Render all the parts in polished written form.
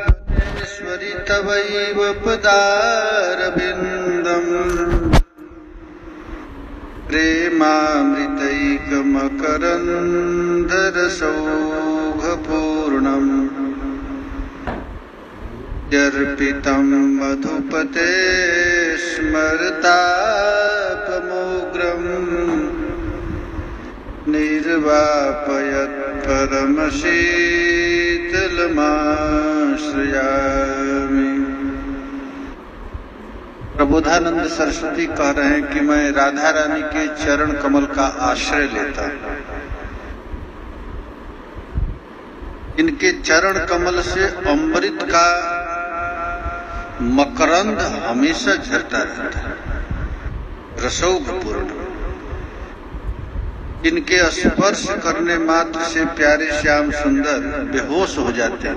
भुवनेश्वरि तवैव पदारविन्दम् प्रेमामृतैकमकरन्दरसौघपूर्णम् यर्पितं मधुपते स्मरतापमोग्रम् निर्वापयत् परमशीतलमाश्रयामि। प्रबोधानंद सरस्वती कह रहे हैं कि मैं राधा रानी के चरण कमल का आश्रय लेता हूं। इनके चरण कमल से अमृत का मकरंद हमेशा झरता रहता है, रसौघपूर्ण। इनके स्पर्श करने मात्र से प्यारे श्याम सुंदर बेहोश हो जाते हैं।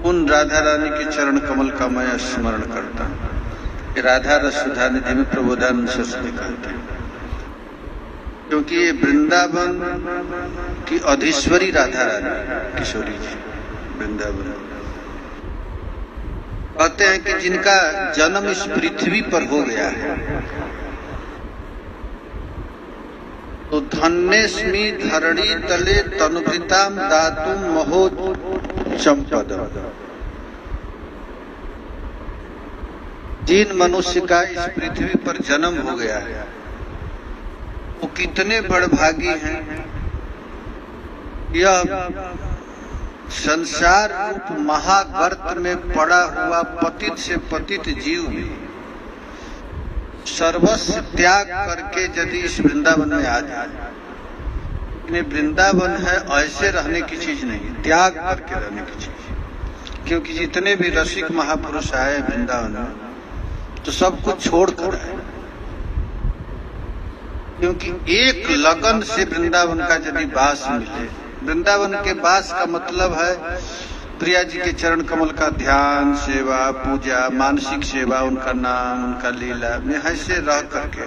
उन राधा रानी के चरण कमल का मैं स्मरण करता हूँ। राधा रसुधा निधि में प्रबोधानंद सरस्वती कहते हैं, क्योंकि ये वृंदावन की अधीश्वरी राधा रानी किशोरी जी वृंदावन कहते हैं कि जिनका जन्म इस पृथ्वी पर हो गया है, तो धन्यस्मि धरणी तले तनुभृताम दातुम महो चंपदम। जिन मनुष्य का इस पृथ्वी पर जन्म हो गया है वो कितने बड़भागी हैं। यह संसार रूप महागर्त में पड़ा हुआ पतित से पतित जीव भी सर्वस्व त्याग करके यदि इस वृंदावन में आ जाए। वृंदावन है ऐसे रहने की चीज नहीं, त्याग करके रहने की चीज। क्योंकि जितने भी रसिक महापुरुष आए वृंदावन में तो सब कुछ छोड़ कर आए, क्योंकि एक लगन से वृंदावन का यदि वास मिले। वृंदावन के वास का मतलब है प्रिया जी के चरण कमल का ध्यान, सेवा, पूजा, मानसिक सेवा, उनका नाम, उनका लीला में ऐसे रह करके,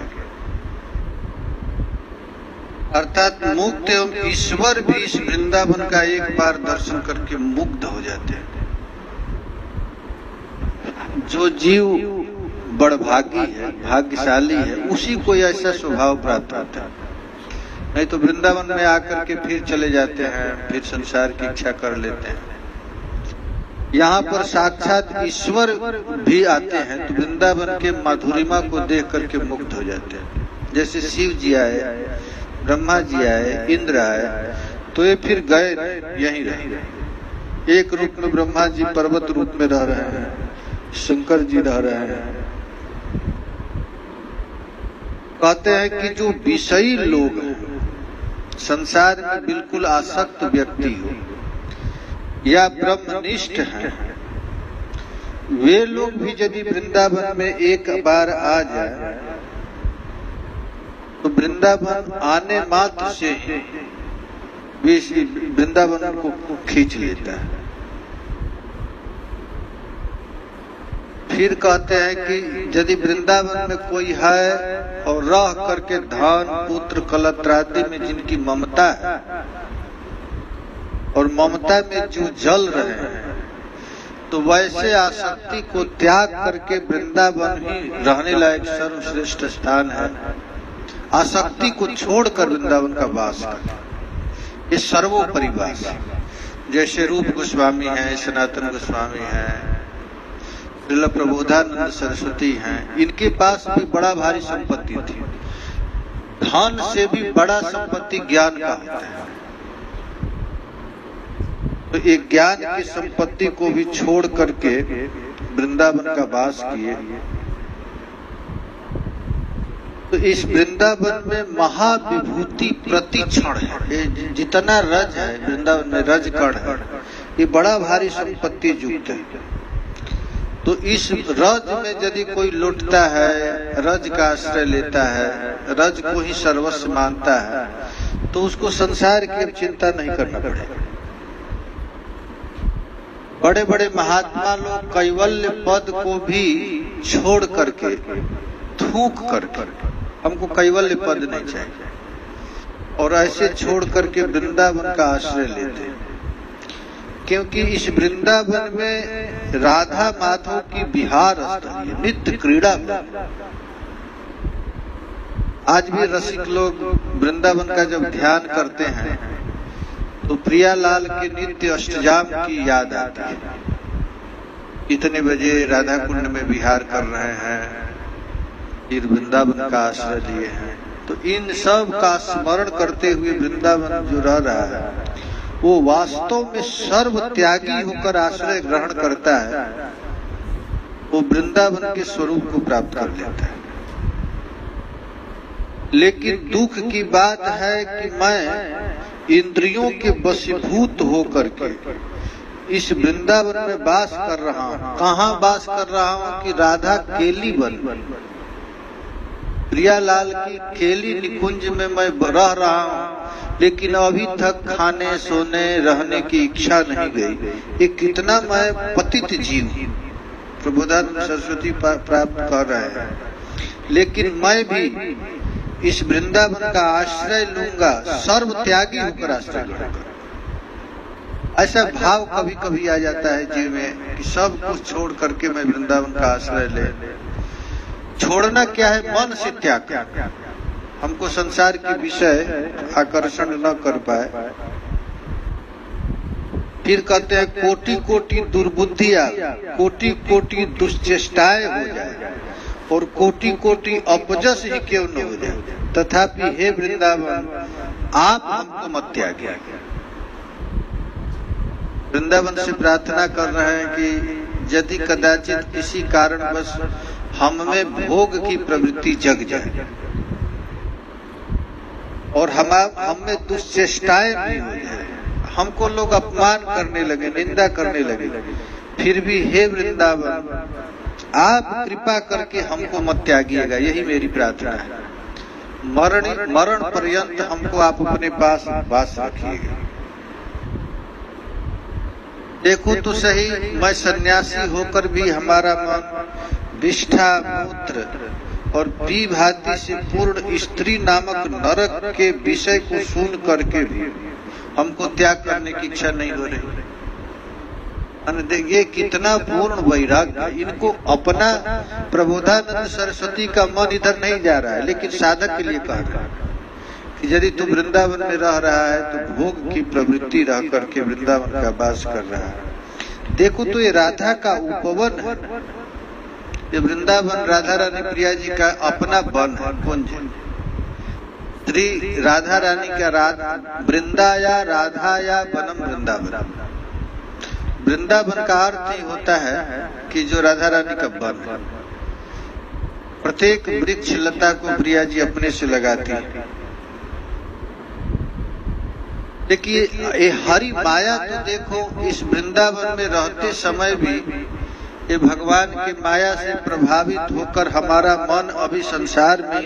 अर्थात मुक्त एवं ईश्वर भी इस वृंदावन का एक बार दर्शन करके मुग्ध हो जाते हैं। जो जीव बड़भागी है, भाग्यशाली है, उसी को ऐसा स्वभाव प्राप्त होता है। नहीं तो वृंदावन में आकर के फिर चले जाते हैं, फिर संसार की इच्छा कर लेते हैं। यहाँ पर साक्षात ईश्वर भी आते हैं तो वृंदावन के माधुरिमा को देख करके मुग्ध हो जाते हैं। जैसे शिव जी आए, ब्रह्मा जी आए, इंद्र आए, तो ये फिर गए यहीं रहे। एक रूप में ब्रह्मा जी पर्वत रूप में रह रहे हैं, शंकर जी रह रहे हैं। कहते हैं कि जो विषयी लोग हैं, संसार में बिल्कुल आसक्त व्यक्ति हो या ब्रह्मनिष्ठ हैं, वे लोग भी यदि वृंदावन में एक बार आ जाए तो वृंदावन आने मात्र से ही वृंदावन को खींच लेता है। फिर कहते हैं कि यदि वृंदावन में कोई है और रह करके धन, पुत्र, कलत्रादि में जिनकी ममता है और ममता में जो जल रहे हैं, तो वैसे आसक्ति को त्याग करके वृंदावन ही रहने लायक सर्वश्रेष्ठ स्थान है। आसक्ति को छोड़कर वृंदावन का वास कर, ये सर्वोपरि वास। जैसे रूप गोस्वामी हैं, सनातन गोस्वामी हैं, श्रील प्रबोधानंद सरस्वती हैं, इनके पास भी बड़ा भारी संपत्ति थी। धन से भी बड़ा संपत्ति ज्ञान का होता है। तो एक ज्ञान की संपत्ति को भी छोड़ करके वृंदावन का वास किए। तो इस वृंदावन में महाविभूति प्रति क्षण है। जितना रज है वृंदावन में, रज कण है, ये बड़ा भारी संपत्ति युक्त है। तो इस रज में यदि कोई लुटता है, रज का आश्रय लेता है, रज को ही सर्वस्व मानता है, तो उसको संसार की चिंता नहीं करना पड़ेगा। बड़े बड़े महात्मा लोग कैवल्य पद को भी छोड़ करके, थूक करके, हमको कैवल्य पद नहीं चाहिए, और ऐसे छोड़ करके वृंदावन का आश्रय लेते हैं। क्योंकि इस वृंदावन में राधा माधव की विहार स्थली, नित्य क्रीड़ा। आज भी रसिक लोग वृंदावन का जब ध्यान करते हैं तो प्रियालाल के नित्य अष्टजाम की याद आती है। इतने बजे राधा कुंड में विहार कर रहे हैं, फिर वृंदावन का आश्रय लिए हैं। तो इन सब का स्मरण करते हुए वृंदावन जो रह रहा है वो वास्तव में सर्व त्यागी होकर आश्रय ग्रहण करता है, वो वृंदावन के स्वरूप को प्राप्त कर लेता है। लेकिन दुख की बात है कि मैं इंद्रियों के वशीभूत होकर के इस वृंदावन में वास कर रहा हूँ। कहाँ वास कर रहा हूँ कि राधा केली बन, प्रियालाल की केली निकुंज में मैं रह रहा हूँ, लेकिन अभी तक खाने सोने रहने की इच्छा नहीं गई। ये कितना मैं पतित जीव प्रबोधानंद सरस्वती प्राप्त कर रहे हैं, लेकिन मैं भी इस वृंदावन का आश्रय लूंगा, सर्व त्यागी होकर आश्रय लूंगा। ऐसा भाव कभी कभी आ जाता है जीव में कि सब कुछ छोड़ करके मैं वृंदावन का आश्रय ले। छोड़ना क्या है? मन से त्याग। हमको संसार के विषय आकर्षण न कर पाए। फिर कहते हैं कोटि कोटि दुर्बुद्धियां, कोटि कोटि दुष्चेष्टाएं हो जाए और कोटि कोटि अपजस ही क्यों न हो जाए, तथापि हे वृंदावन आप हमको मत त्यागिए। वृंदावन से प्रार्थना कर रहे हैं कि यदि कदाचित किसी कारणवश हम में भोग की प्रवृत्ति जग जाए और हम में दुष्चेष्टाएं भी हो जाए, हमको लोग अपमान करने लगे, निंदा करने लगे, फिर भी हे वृंदावन आप कृपा करके हमको मत त्यागिएगा। यही मेरी प्रार्थना है। मरण पर्यंत हमको आप अपने पास वास रखिएगा। देखो तो सही, मैं सन्यासी होकर भी हमारा मन विष्ठा, मूत्र और पी भांति से पूर्ण स्त्री नामक नरक के विषय को सुन करके भी हमको त्याग करने की इच्छा नहीं हो रही। ये कितना पूर्ण वैराग्य। इनको अपना प्रबोधानंद सरस्वती का मन इधर नहीं जा रहा है, लेकिन साधक के लिए कह रहा है कि यदि तू वृंदावन में रह रहा है तो भोग की प्रवृत्ति रह करके वृंदावन का वास कर रहा है। देखो तो ये राधा का उपवन है, ये वृंदावन राधा रानी प्रिया जी का अपना वन है, कुंज। श्री राधा रानी का वृंदाया राधाया वनम वृंदावन। वृंदावन का अर्थ ही होता है कि जो राधा रानी का वन है। प्रत्येक वृक्ष लता को प्रिया जी अपने से लगाती है। देखिए ये हरि माया तो देखो, इस वृंदावन में रहते समय भी ये भगवान की माया से प्रभावित होकर हमारा मन अभी संसार में ही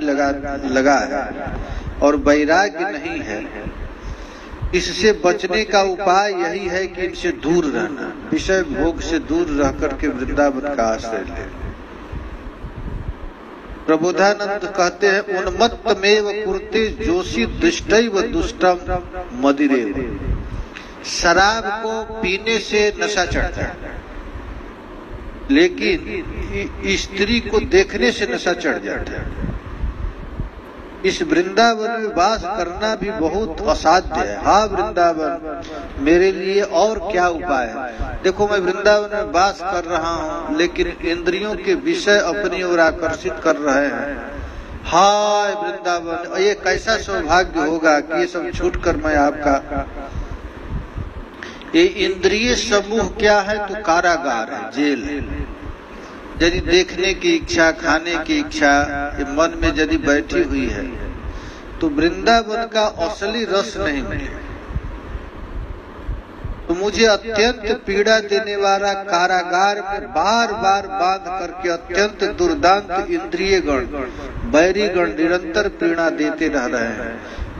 लगा है और वैराग्य नहीं है। इससे बचने का उपाय यही है कि इनसे दूर रहना, विषय भोग से दूर रह करके वृंदावन का आश्रय ले। प्रबोधानंद कहते हैं उन्मत्तमेव कुरुते जोशी दुष्टैव दुष्टम मदिरेव। शराब को पीने से नशा चढ़ता है, लेकिन स्त्री को देखने से नशा चढ़ जाता है। इस वृंदावन में वास करना भी बहुत असाध्य है। हाँ वृंदावन मेरे लिए और क्या उपाय है? देखो मैं वृंदावन में वास कर रहा हूँ, लेकिन इंद्रियों के विषय अपनी ओर आकर्षित कर रहे हैं। हाय वृंदावन, ये कैसा सौभाग्य होगा कि ये सब छूट कर मैं आपका। ये इंद्रिय समूह क्या है? तो कारागार है, जेल है। यदि देखने की इच्छा, खाने की इच्छा ये मन में यदि बैठी हुई है तो वृंदावन का असली रस नहीं मिलेगा। तो मुझे अत्यंत पीड़ा देने वाला कारागार में बार बार बांध करके अत्यंत दुर्दांत इंद्रिय गण, बैरी गण निरंतर पीड़ा देते रह रहे हैं।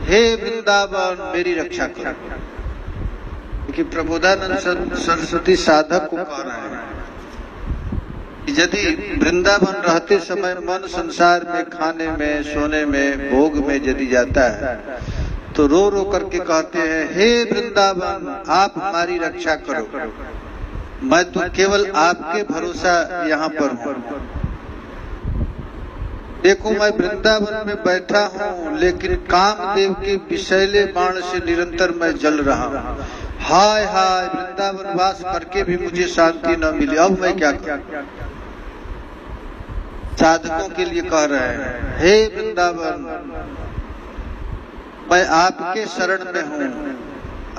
हे वृंदावन मेरी रक्षा करो। कि प्रबोधानंद सरस्वती साधक को कह रहे हैं यदि वृंदावन रहते समय मन संसार में, खाने में, सोने में, भोग में यदि जाता है तो रो रो करके कहते हैं, हे वृंदावन आप हमारी रक्षा करो, मैं तो केवल आपके भरोसा यहाँ पर हूँ। देखो मैं वृंदावन में बैठा हूँ, लेकिन कामदेव के विषैले बाण से निरंतर मैं जल रहा हूँ। हाय हाय, वृंदावन वास करके भी मुझे शांति न मिली, अब मैं क्या करूं? साधकों के लिए कह रहे हैं, हे वृंदावन मैं आपके शरण में हूँ,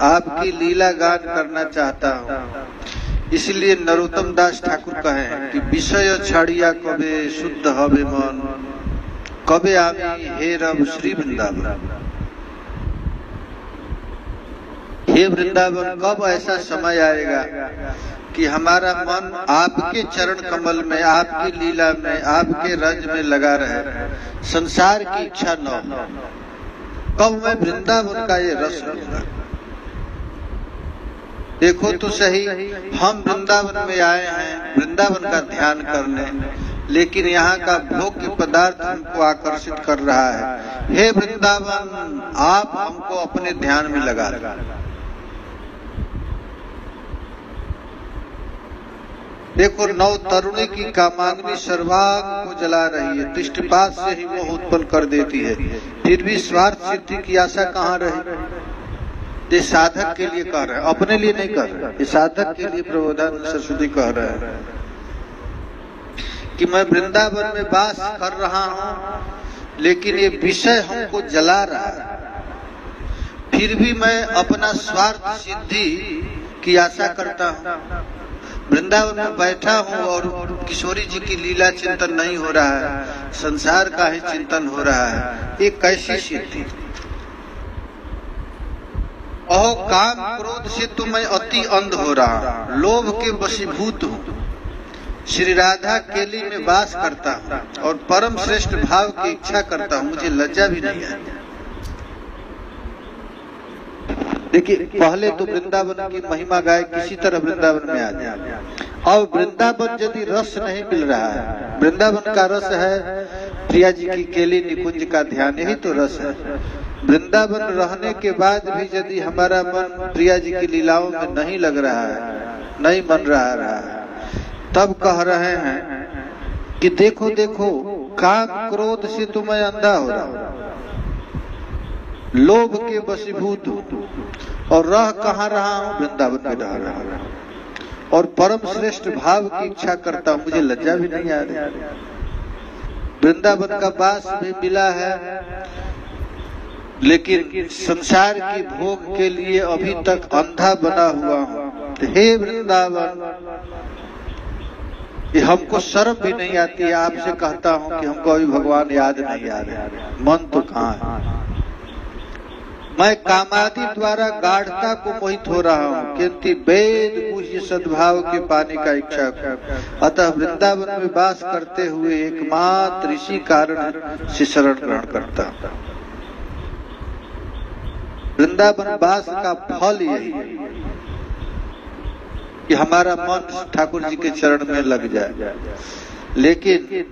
आपकी लीला गान करना चाहता हूँ। इसलिए नरोत्तम दास ठाकुर कहे कि विषय छाड़िया कबे शुद्ध हवे मन, कबे आमी हे रब श्री वृंदावन। हे वृंदावन, कब ऐसा समय आएगा कि हमारा मन आपके चरण कमल में, आपकी लीला में, आपके रज में लगा रहे, संसार की इच्छा न हो। कब मैं वृंदावन का ये रस लूंगा? देखो तो सही, हम वृंदावन में आए हैं वृंदावन का ध्यान करने, लेकिन यहाँ का भोग्य पदार्थ हमको आकर्षित कर रहा है। हे वृंदावन आप हमको अपने ध्यान में लगा। देखो नव तरुणी की कामाग्नि सर्वांग को जला रही है, दृष्टिपात से ही वो उत्पन्न कर देती है, फिर भी स्वार्थ सिद्धि की आशा कहाँ रही? ये साधक के लिए कह रहे हैं, अपने लिए नहीं कह रहे, ये साधक के लिए प्रबोधानंद सरस्वती कह रहे हैं कि मैं वृंदावन में वास कर रहा हूँ, लेकिन ये विषय हमको जला रहा है, फिर भी मैं अपना स्वार्थ सिद्धि की आशा करता हूँ। वृंदावन में बैठा हूँ और किशोरी जी की लीला चिंतन नहीं हो रहा है, संसार का ही चिंतन हो रहा है। ये कैसी सिद्धि? अहो काम क्रोध से तो मैं अति अंध हो रहा हूँ, लोभ के वशीभूत हूँ, श्री राधा केली में वास करता हूँ और परम श्रेष्ठ भाव की इच्छा करता हूँ, मुझे लज्जा भी नहीं है। देखिए पहले तो वृंदावन की महिमा गाय किसी तरह वृंदावन में आ जाए। अब वृंदावन यदि रस नहीं मिल रहा है, वृंदावन का रस है प्रिया जी की केली निकुंज का ध्यान, यही तो रस है। वृंदावन रहने के बाद भी यदि हमारा मन प्रिया जी की लीलाओं में नहीं लग रहा है, नहीं मन रहा है, तब कह रहे हैं कि देखो देखो काम क्रोध से तो मैं अंधा हो रहा हूँ, लोभ के वशीभूत हूँ और रह कहाँ रहा हूँ? वृंदावन में रह रहा हूँ और परम श्रेष्ठ भाव की इच्छा करता हूँ, मुझे लज्जा भी नहीं आ रही। वृंदावन का वास भी मिला है, लेकिन संसार की भोग के लिए अभी तक अंधा बना हुआ हूँ। हे वृंदावन, ये हमको शर्म भी नहीं आती है, आपसे कहता हूँ कि हमको अभी भगवान याद नहीं आ रहे, मन तो कहाँ है। मैं कामादि द्वारा गाढ़ता को मोहित हो रहा हूँ, किंतु वेद पूज्य सद्भाव के पाने का इच्छा को। अतः वृंदावन में वास करते हुए एकमात्र इसी कारण से शरण ग्रहण करता हूँ। वृंदावन वास का फल यही है कि हमारा मन ठाकुर जी के चरण में लग जाए, लेकिन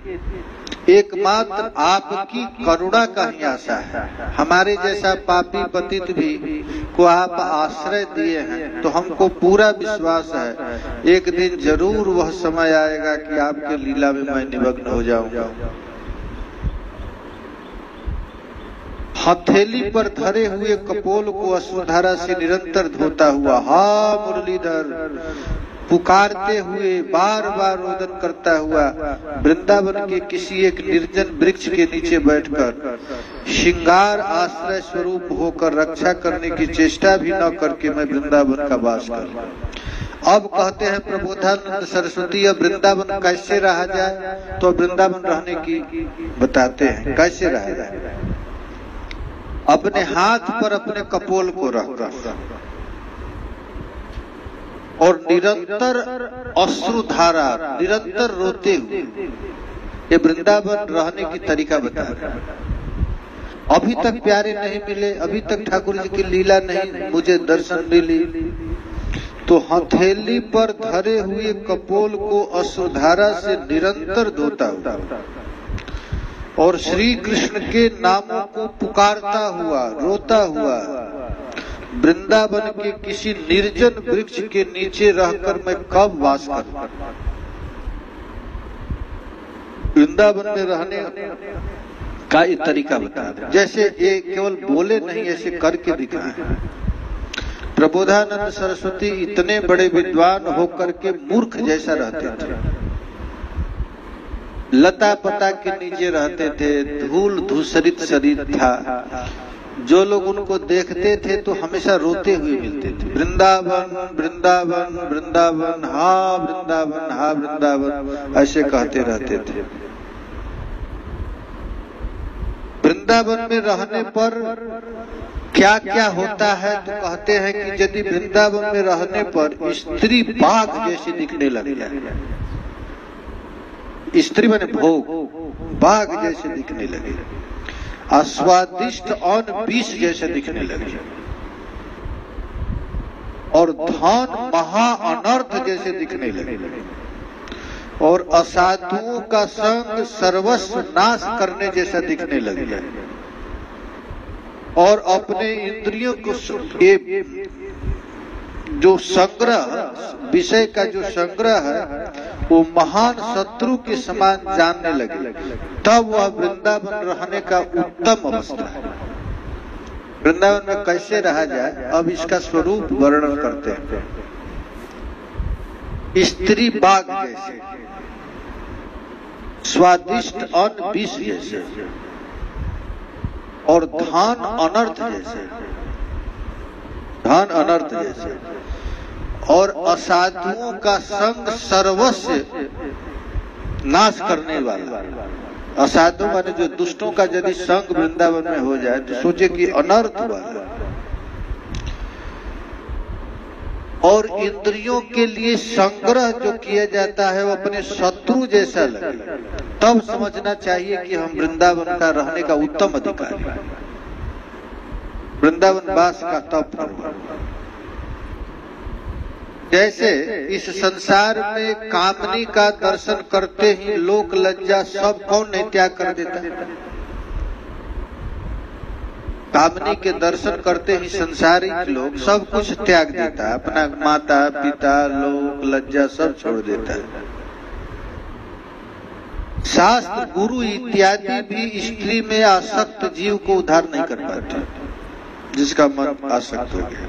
एकमात्र आपकी करुणा का ही आशा है। हमारे जैसा पापी पतित भी को आप आश्रय दिए हैं, तो हमको पूरा विश्वास है एक दिन जरूर वह समय आएगा कि आपके लीला में मैं निमग्न हो जाऊंगा। हथेली पर धरे हुए कपोल को अश्वधारा से निरंतर धोता हुआ, हा मुरलीधर पुकारते हुए बार बार रोदन करता हुआ वृंदावन के किसी एक निर्जन वृक्ष के नीचे बैठकर श्रृंगार आश्रय स्वरूप होकर रक्षा करने की चेष्टा भी न करके मैं वृंदावन का वास कर। अब कहते हैं प्रबोधानंद सरस्वती, अब वृंदावन कैसे रहा जाए? तो वृंदावन रहने की बताते हैं कैसे रहा जाए। अपने हाथ पर अपने कपोल को रखकर और निरंतर अश्रुधारा, निरंतर रोते हुए, ये वृंदावन रहने की तरीका बताया। अभी तक प्यारे नहीं मिले, अभी तक ठाकुर जी की लीला नहीं मुझे दर्शन मिली, तो हथेली पर धरे हुए कपोल को अश्रुधारा से निरंतर धोता हुआ और श्री कृष्ण के नामों को पुकारता हुआ, रोता हुआ वृंदावन के किसी निर्जन वृक्ष के नीचे रहकर मैं कब वास करूं। वृंदावन में रहने का एक तरीका बता दें। जैसे ये केवल बोले नहीं, ऐसे करके दिखाए। प्रबोधानंद सरस्वती इतने बड़े विद्वान होकर के मूर्ख जैसा रहते थे, लता पता के नीचे रहते थे, धूल धूसरित शरीर था। जो लोग उनको देखते थे तो हमेशा रोते हुए मिलते थे। वृंदावन वृंदावन वृंदावन, हाँ वृंदावन, हाँ वृंदावन, ऐसे कहते रहते थे। वृंदावन में रहने पर क्या क्या होता है तो कहते हैं कि यदि वृंदावन में रहने पर स्त्री बाघ जैसी दिखने लग जाए, स्त्री माने भोग, बाघ जैसे दिखने लगे, अस्वादिष्ट और विष जैसे दिखने लगे, और धन महा अनर्थ जैसे दिखने लगे, और असाधुओं का संग सर्वस्व नाश करने जैसा दिखने लग जाए, और अपने इंद्रियों को जो संग्रह, विषय का जो संग्रह है वो महान शत्रु के समान जानने लगे, तब वह वृंदावन रहने का उत्तम अवस्था है। वृंदावन में कैसे रहा जाए, अब इसका स्वरूप वर्णन करते हैं। स्त्री बाघ जैसे, स्वादिष्ट अन्न विष जैसे, और धन अनर्थ जैसे, धन अनर्थ जैसे, और असाधुओं का संग सर्वस्व नाश करने वाला। असाधु माने जो दुष्टों का यदि संग वृंदावन में हो जाए तो सोचे कि अनर्थ वाला। और इंद्रियों के लिए संग्रह जो किया जाता है वो अपने शत्रु जैसा लगे, तब समझना चाहिए कि हम वृंदावन का रहने का उत्तम अधिकारी, वृंदावन वास का तप करवा। जैसे इस संसार में कामनी का दर्शन करते ही लोक लज्जा सब कौन नहीं त्याग कर देता। कामनी के दर्शन करते ही संसारिक लोग सब कुछ त्याग देता है, अपना माता पिता लोक लज्जा सब छोड़ देता है। शास्त्र गुरु इत्यादि भी स्त्री में आसक्त जीव को उद्धार नहीं कर पाते, जिसका मन आसक्त हो गया।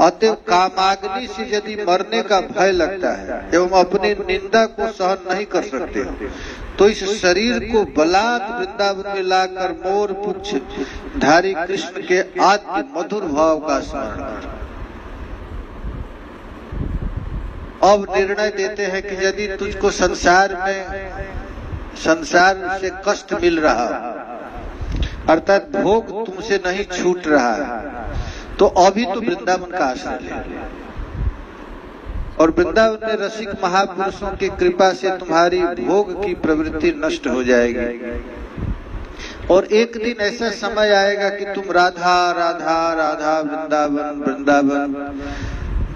अतएव कामाग्नि से यदि मरने का भय लगता है एवं अपनी निंदा को सहन नहीं कर सकते हो तो इस शरीर को बलात् वृंदावन में लाकर मोर पुच्छ धारी कृष्ण के आद्य मधुर भाव का स्मरण करें। अब निर्णय देते हैं कि यदि तुझको संसार से कष्ट मिल रहा, अर्थात भोग तुमसे नहीं छूट रहा है, तो अभी तो वृंदावन का आश्रय ले। और वृंदावन में रसिक महापुरुषों की कृपा से तुम्हारी भोग की प्रवृत्ति नष्ट हो जाएगी। और एक दिन ऐसा समय आएगा कि तुम राधा राधा राधा वृंदावन वृंदावन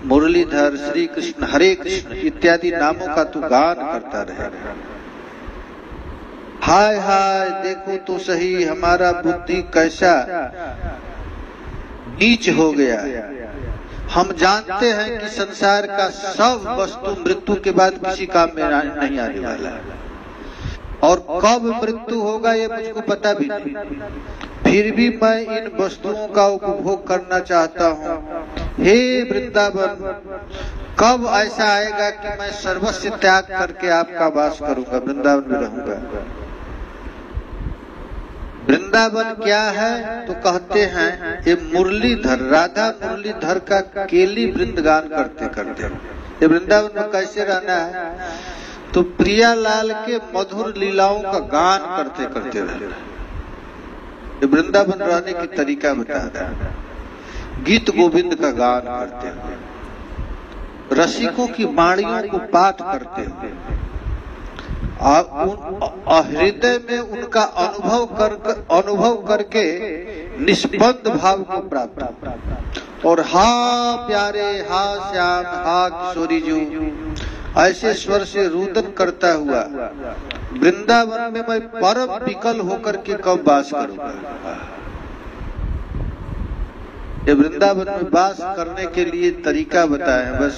मुरलीधर श्री कृष्ण हरे कृष्ण इत्यादि नामों का तू गान करता रहेगा। हाय हाय देखो तो सही हमारा बुद्धि कैसा नीच हो गया। हम जानते हैं कि संसार का सब वस्तु मृत्यु के बाद किसी काम में नहीं आने वाला है, और कब मृत्यु होगा ये मुझको पता भी नहीं, फिर भी मैं इन वस्तुओं का उपभोग करना चाहता हूँ। हे वृंदावन, कब ऐसा आएगा कि मैं सर्वस्व त्याग करके आपका वास करूंगा, वृंदावन में रहूंगा। वृंदावन क्या है तो कहते हैं ये मुरलीधर, राधा मुरलीधर का केली वृंदगान करते करते। ये वृंदावन में कैसे रहना है तो प्रियालाल के मधुर लीलाओं का गान करते करते रहना। ये वृंदावन रहने की तरीका बताता है। गीत गोविंद का गान करते हुए, रसिकों की वाणियों को पाठ करते हुए, हृदय में उनका अनुभव करके निष्पन्द भाव को प्राप्त। और हा प्यारे, हा श्याम, हा किशोरी जू, ऐसे स्वर से रुदन करता हुआ वृंदावन में मैं परम विकल होकर के कब वास करूंगा। ये वृंदावन में वास करने के लिए तरीका बताए हैं। बस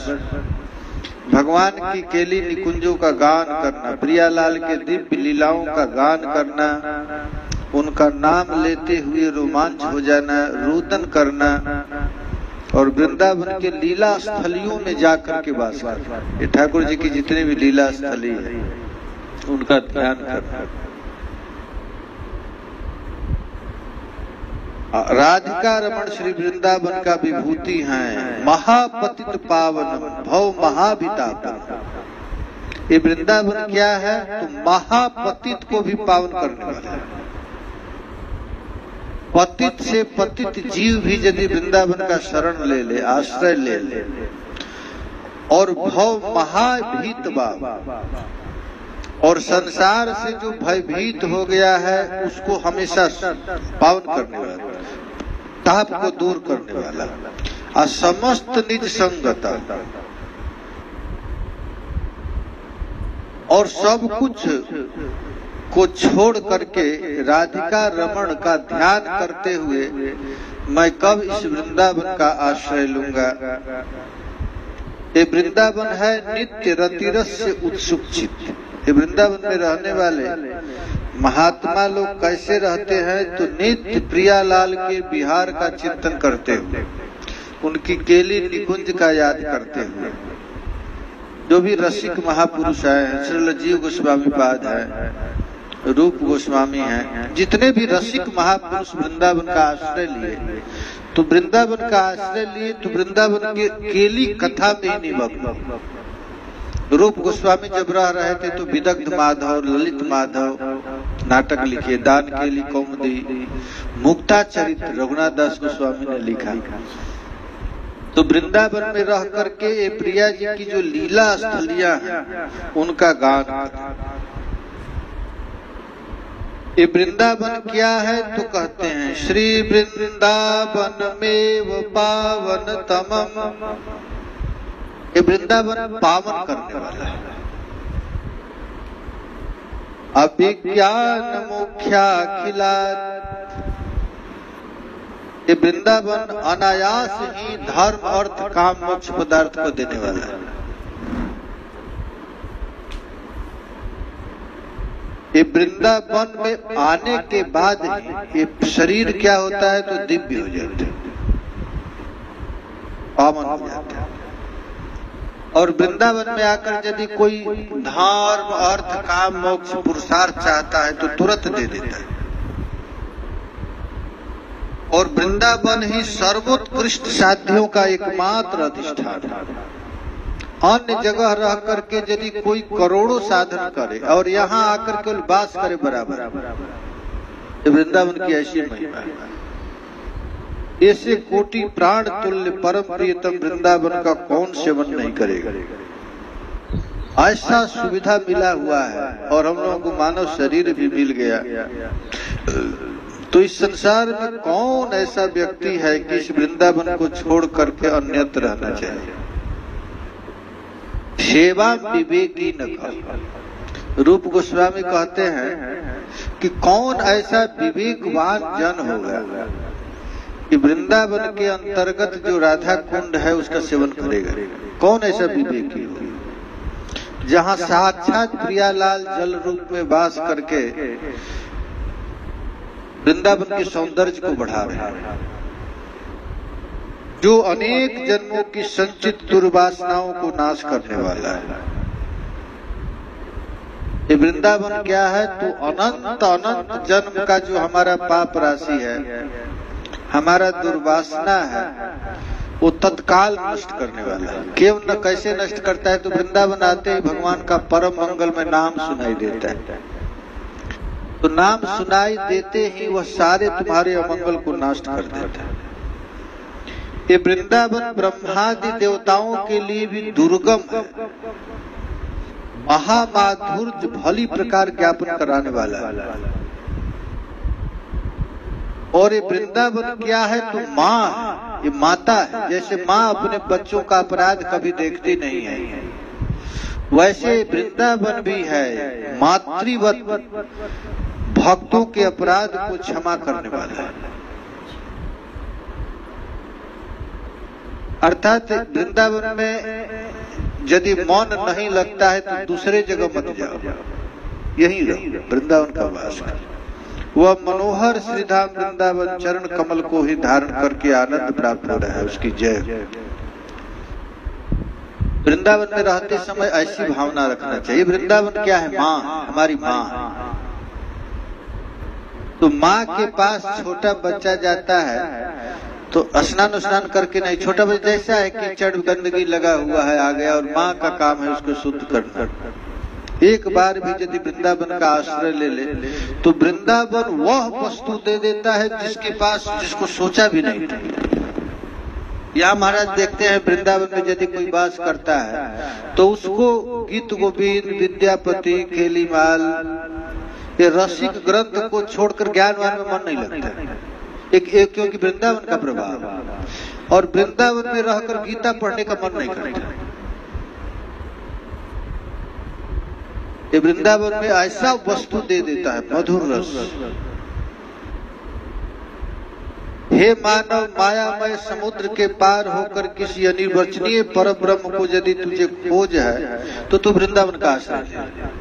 भगवान की केली निकुंजों का गान करना, प्रियालाल के दिव्य लीलाओं का गान करना, उनका नाम लेते हुए रोमांच हो जाना, रुदन करना और वृंदावन के लीला स्थलियों में जाकर के वास करना। ये ठाकुर जी की जितने भी लीला स्थली है उनका ध्यान करना। राधिका रमण श्री वृंदावन का विभूति है, महापतित पावन भव महाभितापन। ये वृंदावन क्या है? तो महापतित को भी पावन करने वाला है। पतित से पतित जीव भी यदि वृंदावन का शरण ले ले, आश्रय ले ले, और भव महाभीत भाव, और संसार से जो भयभीत हो गया है उसको हमेशा पावन करने वाला, ताप को दूर करने वाला, और समस्त निज संगता और सब कुछ को छोड़ करके राधिका रमण का ध्यान करते हुए मैं कब इस वृंदावन का आश्रय लूंगा। ये वृंदावन है नित्य रतिरस से उत्सुक चित्त। ये वृंदावन में रहने वाले महात्मा लोग कैसे रहते हैं? तो नित्य प्रियालाल के बिहार का चिंतन करते हुए, उनकी केली निकुंज का याद करते हुए। जो भी रसिक महापुरुष हैं, श्रील जीव गोस्वामी पाद है, रूप गोस्वामी हैं, जितने भी रसिक महापुरुष वृंदावन का आश्रय लिए, तो वृंदावन का आश्रय लिए तो वृंदावन के केली कथा में ही निमग्न। रूप गोस्वामी जब रह रहे थे तो विदग्ध माधव, ललित माधव नाटक लिखे, दान केली कौमुदी, मुक्ता चरित्र रघुनाथ दास गोस्वामी ने लिखा। तो वृंदावन में रह करके ये प्रिया जी की जो लीला स्थलियां हैं उनका गान। ये वृंदावन क्या है? तो कहते हैं श्री वृंदावन में वो पावन तमम। ये वृंदावन पावन करने वाला है। अभिज्ञान मुख्या खिला। ये वृंदावन अनायास ही धर्म अर्थ काम मोक्ष पदार्थ को देने वाला है। ये वृंदावन में आने के बाद ही ये शरीर क्या होता है? तो दिव्य हो जाता है, पावन हो जाता है। और वृंदावन में आकर यदि कोई धर्म अर्थ काम मोक्ष पुरुषार्थ चाहता है तो तुरंत दे देता है। और वृंदावन ही सर्वोत्कृष्ट साध्यों का एकमात्र अधिष्ठान है। अन्य जगह रह करके यदि कोई करोड़ों साधन करे और यहाँ आकर केवल वास करे बराबर, वृंदावन की ऐसी महिमा है। ऐसे कोटि प्राण तुल्य परम प्रियतम वृंदावन का कौन सेवन नहीं करेगा। ऐसा सुविधा मिला हुआ है और हम लोगों को मानव शरीर भी मिल गया। तो इस संसार में कौन ऐसा व्यक्ति है कि इस वृंदावन को छोड़ करके अन्यत्र रहना चाहिए। सेवा विवेकी न। रूप गोस्वामी कहते हैं कि कौन ऐसा विवेकवान जन होगा कि वृंदावन के अंतर्गत जो राधा कुंड है उसका सेवन करेगा। कौन ऐसा विवेकी हो जहाँ साक्षात प्रियालाल जल रूप में वास करके वृंदावन के सौंदर्य को बढ़ा रहे हैं, जो अनेक जन्मों की संचित दुर्वासनाओं को नाश करने वाला है। ये वृंदावन क्या है? तो अनंत अनंत जन्म का जो हमारा पाप राशि है, हमारा दुर्वासना है, वो तत्काल नष्ट करने वाला है। क्यों न कैसे नष्ट करता है? तो वृंदावन आते ही भगवान का परम मंगल में नाम सुनाई देता है। तो नाम सुनाई देते ही वह सारे तुम्हारे अमंगल को नष्ट कर देता है। ये वृंदावन ब्रह्मादि देवताओं के लिए भी दुर्गम है, महामाधुर्य भली प्रकार ज्ञापन कराने वाला है। और ये वृंदावन क्या है? तो माँ है, ये माता है। जैसे माँ अपने बच्चों का अपराध कभी देखती नहीं है, वैसे वृंदावन भी है मातृवत भक्तों के अपराध को क्षमा करने वाला है। अर्थात वृंदावन में यदि मन नहीं लगता है तो दूसरे जगह मत जाओ, यही रहो, वृंदावन का वास करो। वह मनोहर श्रीधाम वृंदावन चरण कमल को ही धारण करके आनंद प्राप्त हो रहा है, उसकी जय। वृंदावन में रहते समय ऐसी भावना रखना चाहिए। वृंदावन क्या है? माँ, हमारी माँ। तो माँ के पास छोटा बच्चा जाता है तो स्नान स्नान करके नहीं, छोटा बच्चा ऐसा है कि कीचड़ गंदगी लगा हुआ है आ गया, और माँ का काम है उसको शुद्ध करना। एक बार भी यदि वृंदावन का आश्रय ले ले तो वृंदावन वह वस्तु दे देता है जिसके पास, जिसको सोचा भी नहीं था। यहाँ महाराज देखते हैं वृंदावन में यदि कोई वास करता है तो उसको गीत गोविंद, विद्यापति, केलीमाल, ये रसिक ग्रंथ को छोड़कर ज्ञानवान में मन नहीं लगता। एक क्योंकि वृंदावन का प्रभाव, और वृंदावन में रहकर गीता पढ़ने का मन नहीं करता। ये वृंदावन में ऐसा वस्तु दे देता है, मधुर रस। हे मानव, मायामय समुद्र के पार होकर किसी अनिर्वचनीय पर ब्रह्म को यदि तुझे खोज है तो तू वृंदावन का आश्रय ले।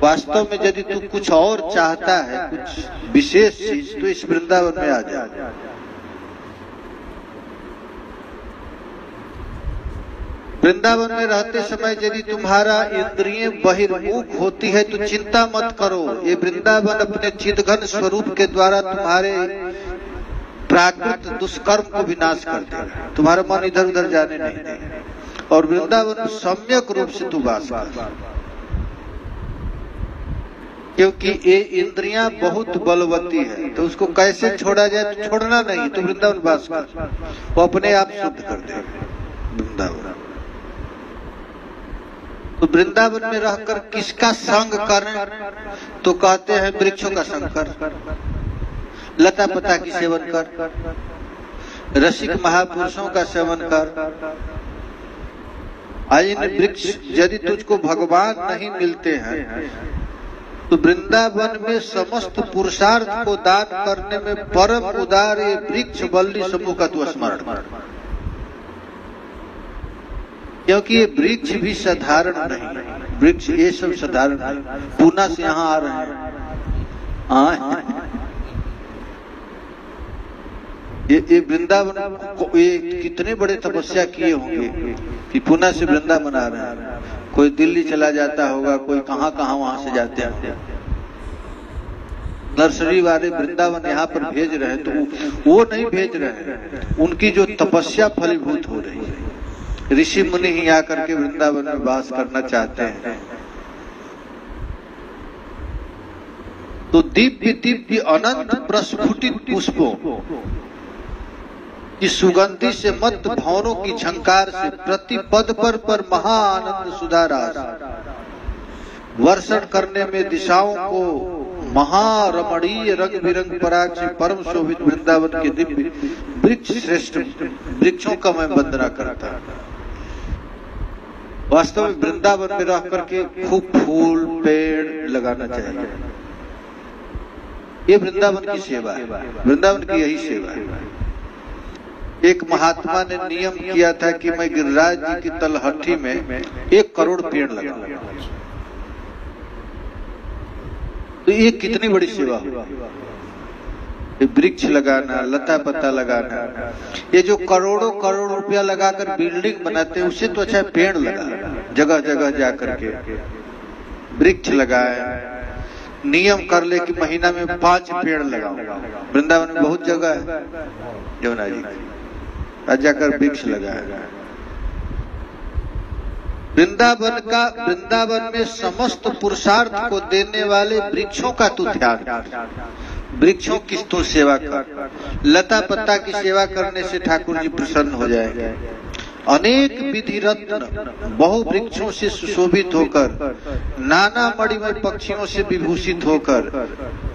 वास्तव में यदि तू कुछ और चाहता है, कुछ विशेष चीज, तो इस वृंदावन में आ जा। वृंदावन में रहते समय यदि तुम्हारा इंद्रिय बहिर्मुख होती है तो चिंता मत करो। ये वृंदावन अपने चिदघन स्वरूप के द्वारा तुम्हारे प्राकृत दुष्कर्म को विनाश कर देगा। तुम्हारा मन इधर उधर जाने नहीं देगा, और वृंदावन सम्यक रूप से तू वास कर। क्योंकि ये इंद्रियां बहुत बलवती है, तो उसको कैसे छोड़ा जाए? तो छोड़ना नहीं, तो वृंदावन वास कर, वो अपने आप शुद्ध कर देगा वृंदावन। तो वृंदावन में रहकर किसका संग करें? तो कहते हैं वृक्षों का संग कर, लता पता की सेवन कर, रसिक महापुरुषों का सेवन कर। इन वृक्ष यदि तुझको भगवान नहीं मिलते हैं तो वृंदावन में समस्त पुरुषार्थ को दान करने में परम उदार ये वृक्ष वल्ली समूह का तू स्मरण कर। क्योंकि ये वृक्ष भी साधारण नहीं, वृक्ष ये सब साधारण नहीं। पूना से यहाँ आ रहे हैं, ये वृंदावन को ये कितने बड़े तपस्या किए होंगे कि पूना से वृंदावन आ रहे हैं। कोई दिल्ली चला जाता होगा, कोई कहाँ कहाँ वहां से जाते हैं। नर्सरी वाले वृंदावन यहाँ पर भेज रहे हैं तो वो नहीं भेज रहे हैं, उनकी जो तपस्या फलीभूत हो रही है। ऋषि मुनि ही आकर के वृंदावन में वास करना चाहते हैं। तो दिव्य दिव्य अनंत प्रस्फुटित पुष्पों की सुगंधि से मत भवनों की झंकार से प्रति पद पर महाआनंद सुधारास वर्षण करने में दिशाओं को महारमणीय रंग बिरंग पराग से परम शोभित वृंदावन के दिव्य वृक्ष श्रेष्ठ वृक्षों का मैं वंदना करता। वास्तव में वृंदावन में रह करके खूब फूल पेड़ लगाना चाहिए। ये वृंदावन की सेवा है, वृंदावन की यही सेवा है। एक महात्मा ने नियम किया था कि मैं गिरिराज जी की तलहटी में 1 करोड़ पेड़ लगाऊंगा। तो ये कितनी बड़ी सेवा हो, वृक्ष लगाना, लता पत्ता लगाना। ये जो करोड़ों करोड़ रुपया लगाकर बिल्डिंग बनाते हैं उससे तो अच्छा पेड़ लगा, जगह जगह जाकर के वृक्ष लगाए। नियम कर ले कि महीना में 5 पेड़ लगाऊंगा। वृंदावन में बहुत जगह है, जमुना जी जाकर वृक्ष लगाया। वृंदावन में समस्त पुरुषार्थ को देने वाले वृक्षों का तू ध्यान कर, वृक्षों की तू सेवा कर। लता पत्ता की सेवा करने से ठाकुर जी प्रसन्न हो जाएंगे। अनेक विधि रत्न बहु वृक्षों से सुशोभित होकर, नाना मणिमय पक्षियों से विभूषित होकर,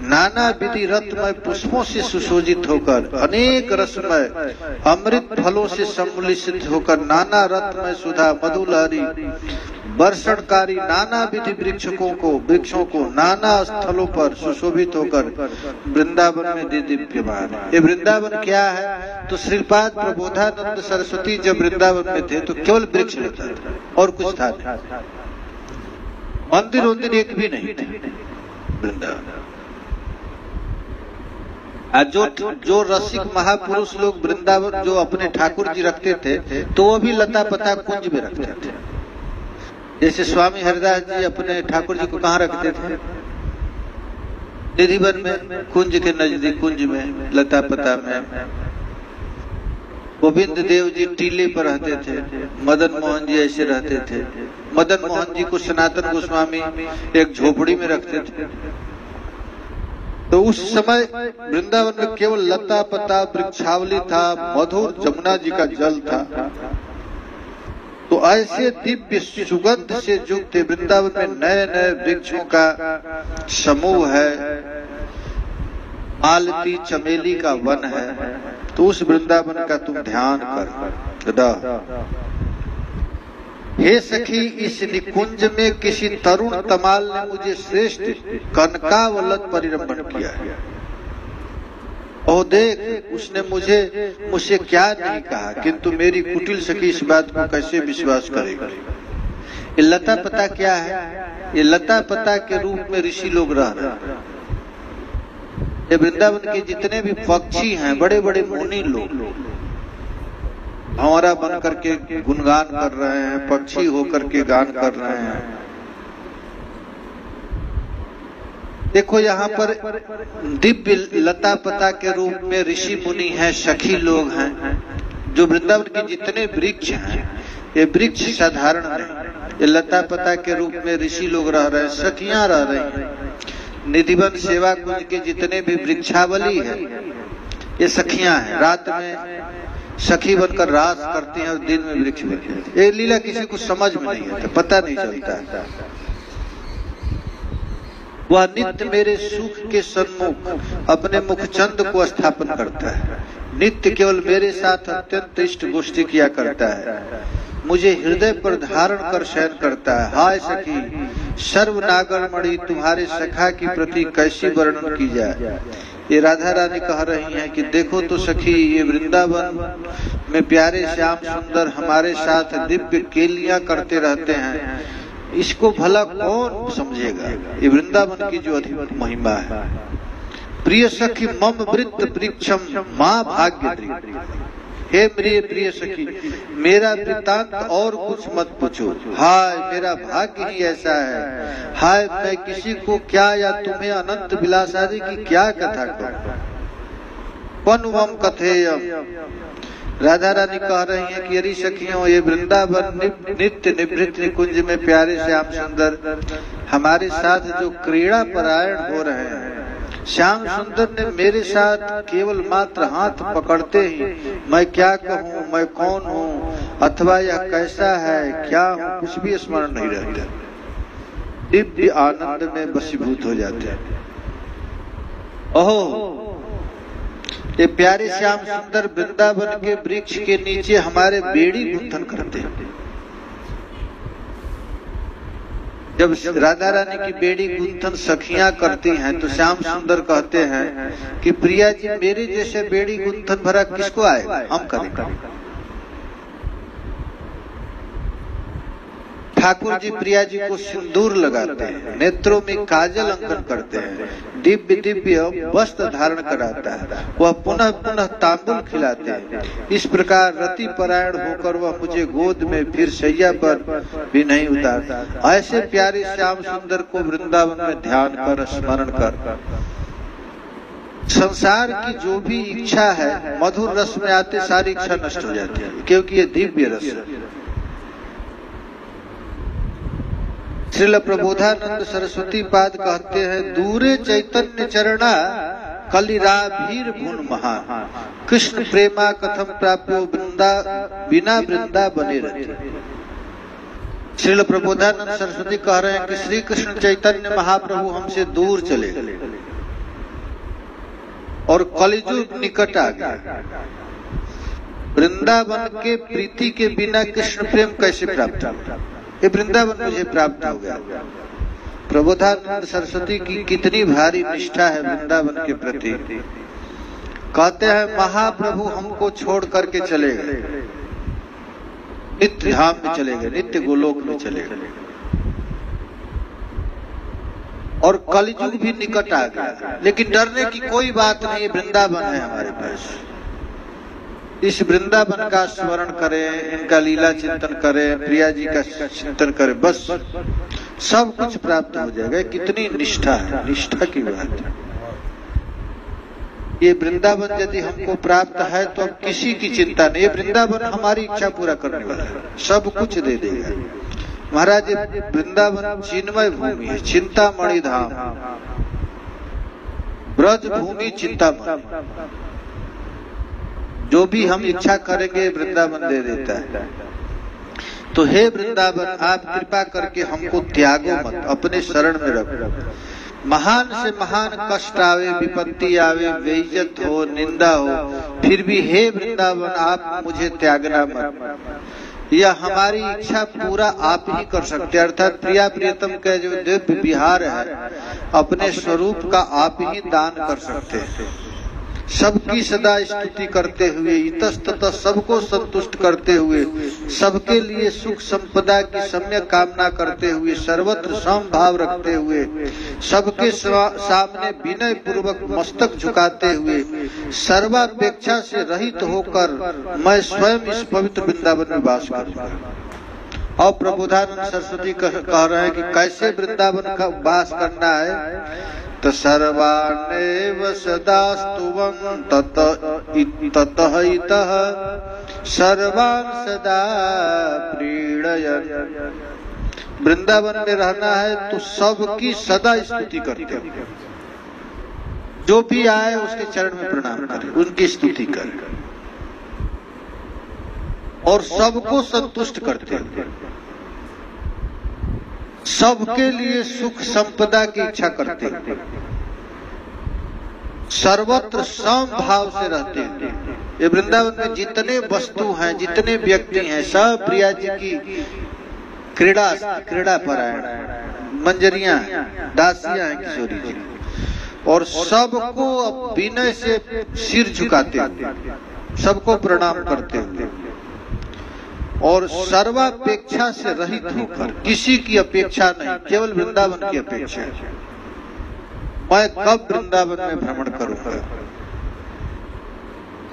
नाना विधि रत्नमय पुष्पों से सुशोभित होकर, अनेक रसमय अमृत फलों से सम्मिलित होकर, नाना रत्नमय सुधा मधुलहरी वर्षणकारी नाना विधि वृक्षों को नाना स्थलों पर सुशोभित होकर वृंदावन में दिव्यमान। ये वृंदावन क्या है? तो श्रीपाद प्रबोधानंद सरस्वती जब वृंदावन में थे तो केवल वृक्ष रहता था और कुछ था नहीं, मंदिर एक भी नहीं थे वृंदावन। जो रसिक महापुरुष लोग वृंदावन जो अपने ठाकुर जी रखते थे तो वो भी लता पता कुंज में रखते थे। जैसे स्वामी हरिदास जी अपने ठाकुर जी को कहाँ रखते थे? निधिवन में, कुंज के नजदीक कुंज में, लता पता में। गोविंद देव जी टीले पर रहते थे, मदन मोहन जी ऐसे रहते थे। मदन मोहन जी को सनातन गोस्वामी एक झोपड़ी में रखते थे। तो उस समय वृंदावन में केवल लता पता वृक्षावली था, मधुर जमुना जी का जल था। तो ऐसे दिव्य सुगंध से युक्त वृंदावन में नए नए वृक्षों का समूह है, मालती चमेली का वन है। तो उस वृंदावन का तुम ध्यान कर। हे सखी, इस निकुंज में किसी तरुण तमाल ने मुझे श्रेष्ठ कनकावलत परिरंभन किया है। ओ देख, उसने मुझसे क्या नहीं कहा, किंतु मेरी कुटिल सखी इस बात को कैसे विश्वास करेगी? ये लता पता क्या है? ये लता पता के रूप में ऋषि लोग रह रहे हैं। ये वृंदावन के जितने भी पक्षी हैं, बड़े बड़े मुनि लोग भंवरा बन करके गुणगान कर रहे हैं, पक्षी होकर के गान कर रहे हैं। देखो यहाँ पर दिव्य लता पता के रूप में ऋषि मुनि हैं, सखी लोग हैं। जो वृंदावन के जितने वृक्ष हैं, ये वृक्ष साधारण नहीं, ये लता पता के रूप में ऋषि लोग रह रहे हैं, सखियां रह रही हैं। निधिवन सेवा कुंज के जितने भी वृक्षावली है, ये सखियां हैं। रात में सखी बनकर रास करती हैं और दिन में वृक्ष बनते हैं। ये लीला किसी को समझ में नहीं आता, पता नहीं चलता है। वह नित्य मेरे सुख के सन्मुख अपने मुखचंद को स्थापन करता है। नित्य केवल मेरे साथ अत्यंत इष्ट गोष्ठी किया करता है। मुझे हृदय पर धारण कर शयन करता है। हाय सखी, सर्वनागर मणि, तुम्हारे सखा की प्रति कैसी वर्णन की जाए। ये राधा रानी कह रही हैं कि देखो तो सखी, ये वृंदावन में प्यारे श्याम सुंदर हमारे साथ दिव्य केलियां करते रहते हैं। इसको भला कौन समझेगा? ये वृंदावन की जो अधिक महिमा है। प्रिय सखी मम वृत्त वृक्षम माँ भाग्य। हे मेरे प्रिय सखी, मेरा वृत्तांत और कुछ मत पूछो। हाय, मेरा भाग्य ही ऐसा है। हाय, मैं किसी को क्या या तुम्हें अनंत विलास आदि की क्या कथा कहूं? पनुवम कथेयम। राधा रानी कह रही हैं कि यदि सखियों, ये वृंदावन नित्य निवृत्त निकुंज में प्यारे श्याम सुंदर हमारे साथ जो क्रीड़ा परायण हो रहे हैं, श्याम सुंदर ने मेरे साथ केवल मात्र हाथ पकड़ते ही मैं क्या कहूँ, मैं कौन हूँ अथवा यह कैसा है, क्या हूँ, कुछ भी स्मरण नहीं रहता। दिव्य आनंद में वशीभूत हो जाते हैं। ओहो, ये प्यारे श्याम सुंदर वृंदावन के वृक्ष के नीचे हमारे बेड़ी गुंथन करते हैं। जब राधा रानी की बेड़ी गुंथन सखियां करती हैं तो श्याम सुंदर कहते हैं कि प्रिया जी, मेरे जैसे बेड़ी गुंथन भरा किसको आएगा, हम करेंगे। ठाकुर जी प्रिया जी को सिंदूर लगाते हैं, नेत्रों में काजल अंकन करते हैं, दिव्य दिव्य वस्त्र धारण कराता है, वह पुनः पुनः तांबुल खिलाते हैं। इस प्रकार रति परायण होकर वह मुझे गोद में फिर शैया पर भी नहीं उतारता। ऐसे प्यारे श्याम सुंदर को वृंदावन में ध्यान कर, स्मरण कर, संसार की जो भी इच्छा है, मधुर रस में आते सारी इच्छा नष्ट हो जाती है, क्योंकि ये दिव्य रस है। श्रील प्रबोधानंद सरस्वती पाद कहते हैं, दूरे चैतन्य चरणा कलिराभीर भुन महान, कृष्ण प्रेमा कथम प्राप्यो वृंदा बिना वृंदा बने रहते। श्रील प्रबोधानंद सरस्वती कह रहे हैं कि श्री कृष्ण चैतन्य महाप्रभु हमसे दूर चले गए और कलिजुग निकट आ गया। वृंदावन के प्रीति के बिना कृष्ण प्रेम कैसे प्राप्त होगा? ये वृंदावन मुझे प्राप्त हो गया। प्रबोधानंद सरस्वती की कितनी भारी निष्ठा है वृंदावन के प्रति। कहते हैं महाप्रभु हमको छोड़ करके चले गए, नित्य धाम में चले गए, नित्य गोलोक में चले गए और कलिजुग भी निकट आ गया। लेकिन डरने की कोई बात नहीं, वृंदावन है हमारे पास। इस वृंदावन का स्मरण करें, इनका लीला चिंतन करें, प्रिया जी का चिंतन करें, बस सब कुछ प्राप्त हो जाएगा। कितनी निष्ठा है, निष्ठा की बात है। ये वृंदावन यदि हमको प्राप्त है तो अब किसी की चिंता नहीं। ये वृंदावन हमारी इच्छा पूरा करने वाला है, सब कुछ दे देगा। महाराज वृंदावन चिन्मय भूमि है, चिंतामणि धाम, ब्रज भूमि चिंतामणि। जो भी हम इच्छा करेंगे वृंदावन दे देता है। तो हे वृंदावन आप कृपा करके हमको त्यागो मत, अपने शरण में रखो। महान से महान कष्ट आवे, विपत्ति आवे, बेइज्जत हो, निंदा हो, फिर भी हे वृंदावन आप मुझे त्यागना मत। यह हमारी इच्छा पूरा आप ही कर सकते। अर्थात प्रिया प्रियतम का जो दिव्य विहार है, अपने स्वरूप का आप ही दान कर सकते हैं। सबकी सदा स्तुति करते हुए, इतस्ततः सबको संतुष्ट करते हुए, सबके लिए सुख संपदा की सम्यक कामना करते हुए, सर्वत्र समभाव रखते हुए, सबके सामने विनय पूर्वक मस्तक झुकाते हुए, सर्वापेक्षा से रहित होकर मैं स्वयं इस पवित्र वृंदावन में वास करूंगा। और प्रबोधानंद सरस्वती कह रहे हैं कि कैसे वृंदावन का वास करना है। तो सर्वानेव सदास्तुवं ततः इतः सर्वान् सदा प्रीणयन्। वृंदावन में रहना है तो सबकी सदा स्तुति करते हैं। जो भी आए उसके चरण में प्रणाम करें, उनकी स्तुति करें और सबको संतुष्ट करते हैं। सबके लिए सुख संपदा की इच्छा करते हैं, सर्वत्र समभाव से रहते हैं। ये वृंदावन में जितने वस्तु हैं, जितने व्यक्ति हैं, सब प्रिया जी की क्रीड़ा परायण, मंजरियां, दासियां हैं किशोरी जी, और सबको विनय से सिर झुकाते हैं, सबको प्रणाम करते हैं और सर्वापेक्षा से रहित होकर, किसी की अपेक्षा नहीं, केवल वृंदावन की अपेक्षा है। मैं कब वृंदावन में भ्रमण करूंगा।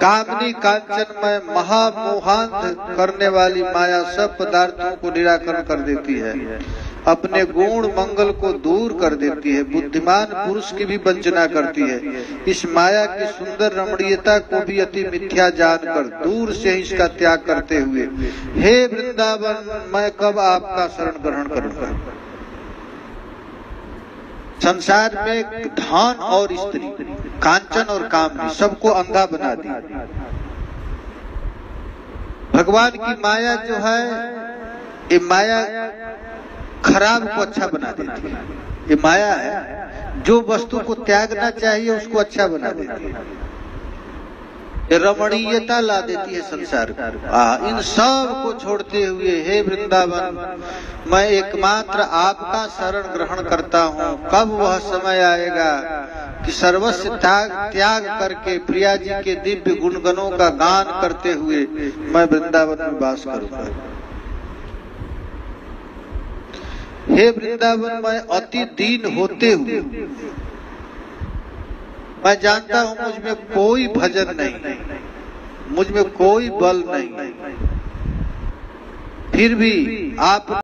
कामनी कांचन में महामोहांत करने वाली माया सब पदार्थों को निराकरण कर देती है, अपने गुण मंगल को दूर कर देती है, बुद्धिमान पुरुष की भी वंचना करती है। इस माया की सुंदर रमणीयता को भी अति मिथ्या जानकर दूर से इसका त्याग करते हुए, हे वृंदावन मैं कब आपका शरण ग्रहण करूंगा। संसार में धन और स्त्री, कांचन और कामनी सबको अंधा बना दी। भगवान की माया जो है, ये माया खराब को अच्छा बना देती है। ये माया है, जो वस्तु को त्यागना चाहिए उसको अच्छा बना देती है, ये रमणीयता ला देती है संसार को। इन सब को छोड़ते हुए हे वृंदावन मैं एकमात्र आपका शरण ग्रहण करता हूँ। कब वह समय आएगा कि सर्वस्व त्याग करके प्रिया जी के दिव्य गुणगणों का गान करते हुए मैं वृंदावन में वास करूंगा। हे वृंदावन मैं अति दीन होते हुए, मैं जानता हूं मुझ में कोई भजन नहीं, मुझ में कोई बल नहीं, फिर भी आप